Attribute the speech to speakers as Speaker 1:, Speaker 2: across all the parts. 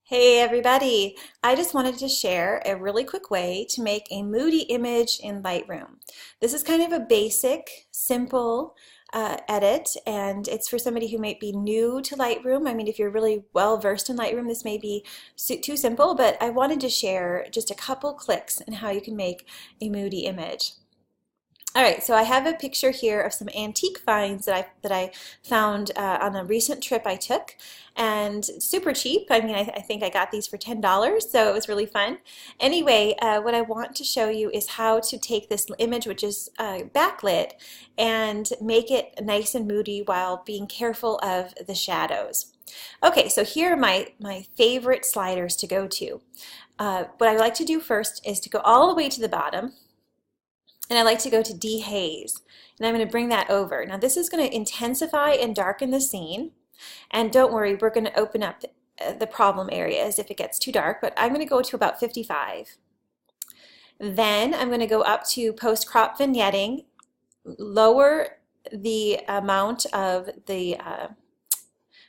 Speaker 1: Hey everybody! I just wanted to share a really quick way to make a Moody image in Lightroom. This is kind of a basic, simple edit, and it's for somebody who might be new to Lightroom. I mean, if you're really well versed in Lightroom, this may be too simple, but I wanted to share just a couple clicks in how you can make a Moody image. All right, so I have a picture here of some antique finds that I found on a recent trip I took, and super cheap. I mean, I think I got these for $10, so it was really fun. Anyway, what I want to show you is how to take this image, which is backlit, and make it nice and moody while being careful of the shadows. Okay, so here are my favorite sliders to go to. What I like to do first is to go all the way to the bottom, and I like to go to dehaze, and I'm going to bring that over. Now this is going to intensify and darken the scene, and don't worry, we're going to open up the problem areas if it gets too dark, but I'm going to go to about 55. Then I'm going to go up to post-crop vignetting, lower the amount of the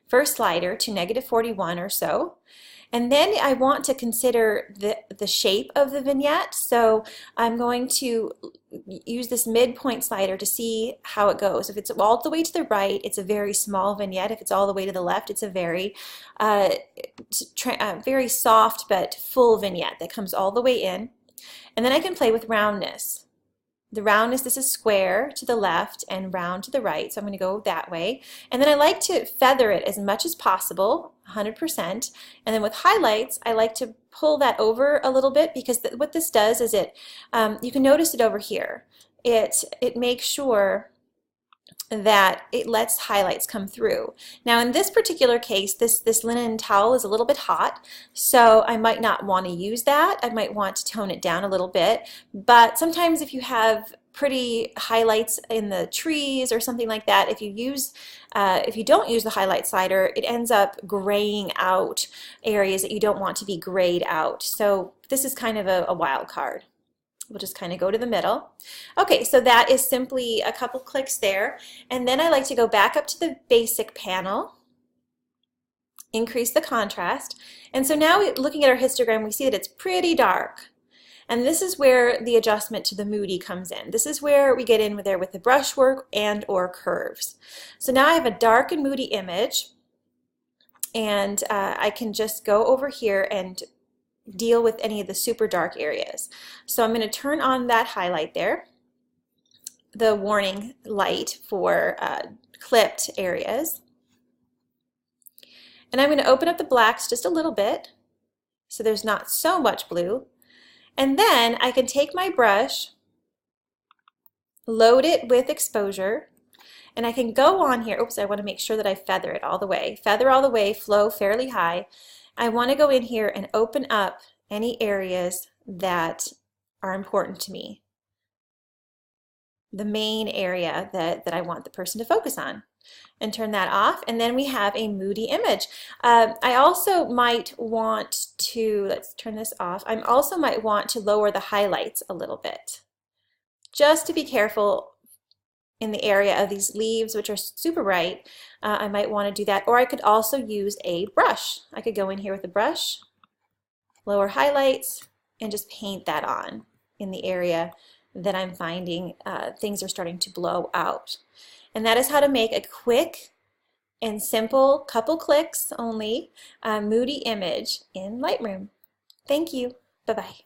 Speaker 1: first slider to -41 or so. And then I want to consider the shape of the vignette, so I'm going to use this midpoint slider to see how it goes. If it's all the way to the right, it's a very small vignette. If it's all the way to the left, it's a very very soft but full vignette that comes all the way in. And then I can play with roundness. The roundness, this is square to the left and round to the right, so I'm going to go that way. And then I like to feather it as much as possible, 100%. And then with highlights, I like to pull that over a little bit, because what this does is you can notice it over here. It makes sure that it lets highlights come through. Now in this particular case, this linen towel is a little bit hot, so I might not want to use that. I might want to tone it down a little bit, but sometimes if you have pretty highlights in the trees or something like that, if you don't use the highlight slider, it ends up graying out areas that you don't want to be grayed out. So this is kind of a wild card. We'll just kind of go to the middle. Okay, so that is simply a couple clicks there. And then I like to go back up to the basic panel, increase the contrast. And so now looking at our histogram, we see that it's pretty dark. And this is where the adjustment to the Moody comes in. This is where we get in there with the brushwork and or curves. So now I have a dark and moody image, and I can just go over here and deal with any of the super dark areas. So I'm going to turn on that highlight there, the warning light for clipped areas. And I'm going to open up the blacks just a little bit so there's not so much blue. And then I can take my brush, load it with exposure, and I can go on here. Oops, I want to make sure that I feather it all the way. Feather all the way, flow fairly high. I want to go in here and open up any areas that are important to me. The main area that I want the person to focus on. And turn that off, and then we have a moody image. I also might want to, let's turn this off, I also might want to lower the highlights a little bit, just to be careful in the area of these leaves, which are super bright. I might want to do that, or I could also use a brush. I could go in here with a brush, lower highlights, and just paint that on in the area that I'm finding things are starting to blow out. And that is how to make a quick and simple, couple clicks only, moody image in Lightroom. Thank you. Bye-bye.